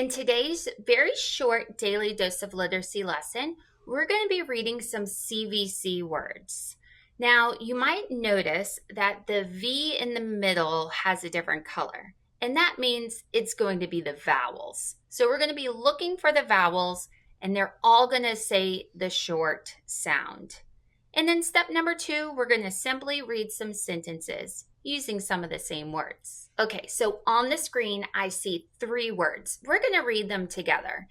In today's very short daily dose of literacy lesson, we're going to be reading some CVC words. Now, you might notice that the V in the middle has a different color, and that means it's going to be the vowels. So we're going to be looking for the vowels, and they're all going to say the short sound. And then step number 2, we're going to simply read some sentences using some of the same words. Okay, so on the screen, I see 3 words. We're going to read them together.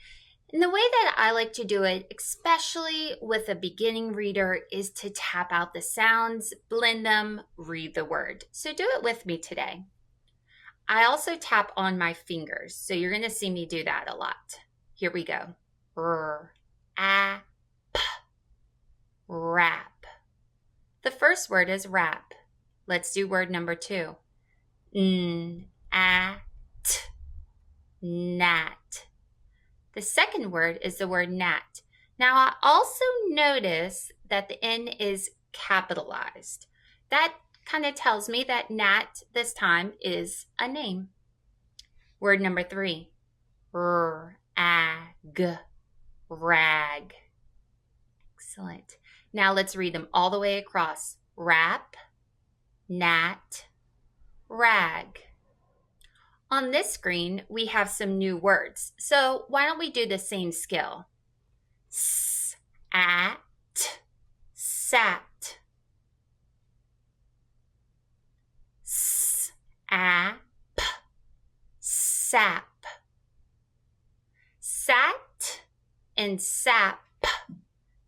And the way that I like to do it, especially with a beginning reader, is to tap out the sounds, blend them, read the word. So do it with me today. I also tap on my fingers, so you're going to see me do that a lot. Here we go. R, a, p, rap. The first word is rap. Let's do word number 2. N, a, t, nat. The second word is the word gnat. Now, I also notice that the N is capitalized. That kind of tells me that gnat this time is a name. Word number 3, rag, rag. Excellent. Now let's read them all the way across. Rap, gnat, rag. On this screen, we have some new words. So why don't we do the same skill? S, at, sat. S, a, p, sap. Sat and sap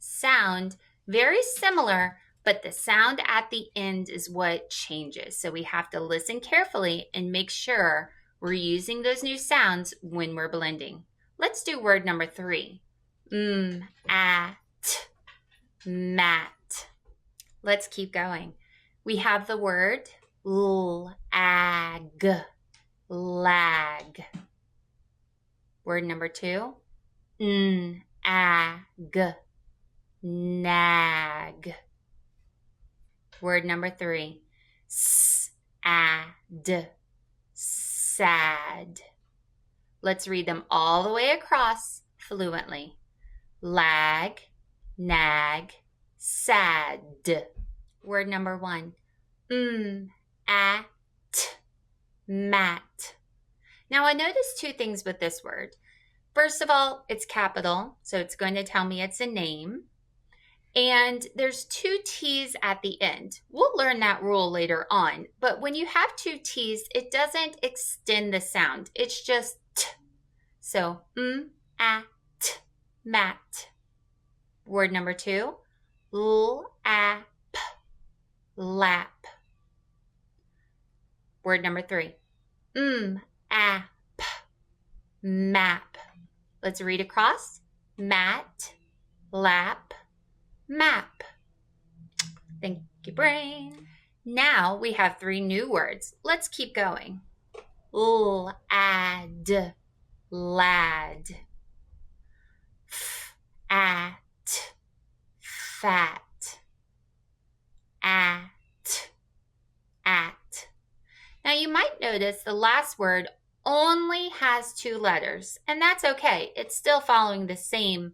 sound very similar, but the sound at the end is what changes. So we have to listen carefully and make sure we're using those new sounds when we're blending. Let's do word number 3. At, mat. Let's keep going. We have the word lag, lag. Word number 2, ag, nag. Word number 3, sad, sad. Let's read them all the way across fluently. Lag, nag, sad. Word number 1, at, mat. Now I noticed 2 things with this word. First of all, it's capital, so it's going to tell me it's a name. And there's 2 T's at the end. We'll learn that rule later on. But when you have 2 T's, it doesn't extend the sound. It's just T. So, at, mat. Word number 2, lap, lap. Word number 3, ap, map. Let's read across. Mat, lap, map. Thank you, brain. Now we have 3 new words. Let's keep going. Lad, lad. At, fat. At. Now you might notice the last word only has 2 letters, and that's okay. It's still following the same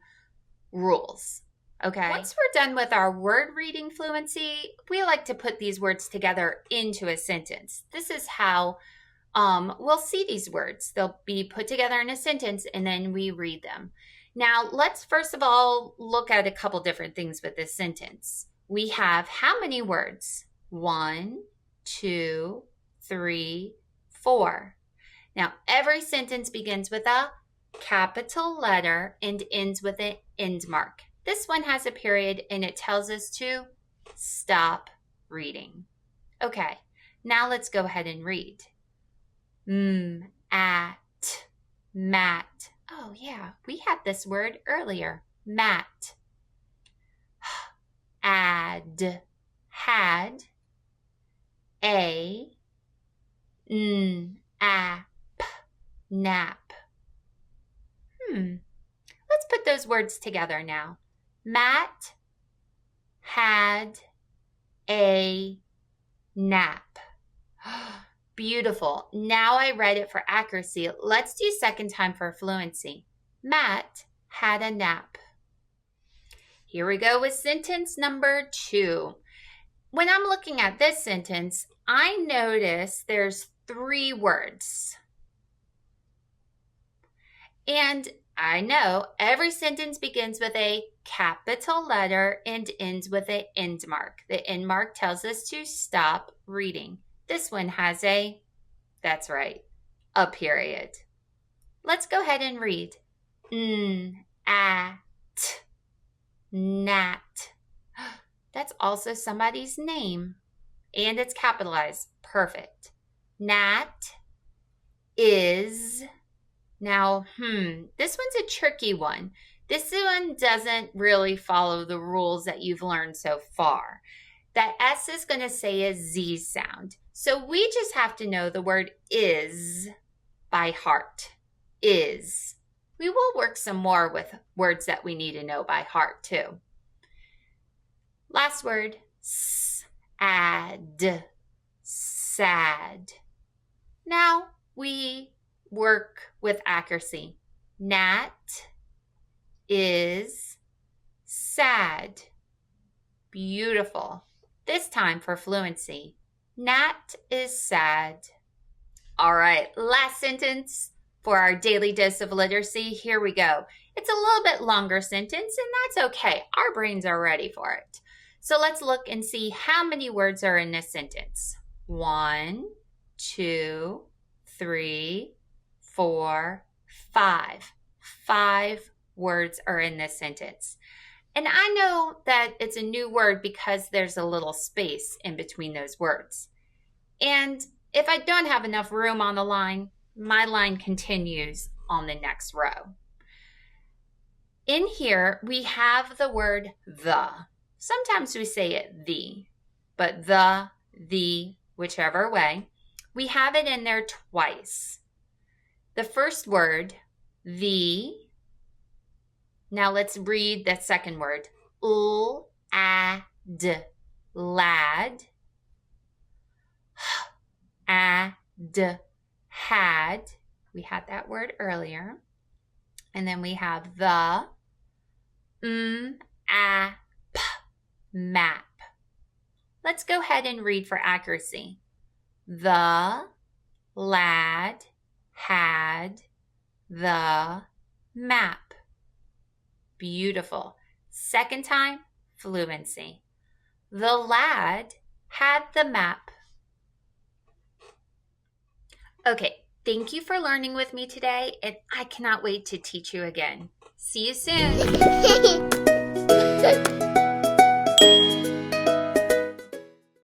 rules. Okay. Once we're done with our word reading fluency, we like to put these words together into a sentence. This is how we'll see these words. They'll be put together in a sentence and then we read them. Now, let's first of all look at a couple different things with this sentence. We have how many words? 1, 2, 3, 4. Now, every sentence begins with a capital letter and ends with an end mark. This one has a period and it tells us to stop reading. Okay, now let's go ahead and read. At, mat. Oh yeah, we had this word earlier. Mat. Add, had. A, ap, nap. Let's put those words together now. Matt had a nap. Beautiful. Now I read it for accuracy. Let's do second time for fluency. Matt had a nap. Here we go with sentence number 2. When I'm looking at this sentence, I notice there's 3 words. And I know every sentence begins with a capital letter and ends with an end mark. The end mark tells us to stop reading. This one has that's right, a period. Let's go ahead and read. At, nat. That's also somebody's name. And it's capitalized. Perfect. Nat is. Now, this one's a tricky one. This one doesn't really follow the rules that you've learned so far. That S is going to say a Z sound. So we just have to know the word is by heart. Is. We will work some more with words that we need to know by heart too. Last word, sad. Sad. Now we work with accuracy. Nat is sad. Beautiful. This time for fluency. Nat is sad. All right, last sentence for our daily dose of literacy. Here we go. It's a little bit longer sentence, and that's okay. Our brains are ready for it. So let's look and see how many words are in this sentence. 1, 2, 3, 4, 5. 5 words are in this sentence. And I know that it's a new word because there's a little space in between those words. And if I don't have enough room on the line, my line continues on the next row. In here, we have the word the. Sometimes we say it the, but the, whichever way. We have it in there twice. The first word, the. Now let's read the second word. Lad. Lad. Had. We had that word earlier. And then we have the map. Let's go ahead and read for accuracy. The lad had the map. Beautiful. Second time, fluency. The lad had the map. Okay, thank you for learning with me today, and I cannot wait to teach you again. See you soon.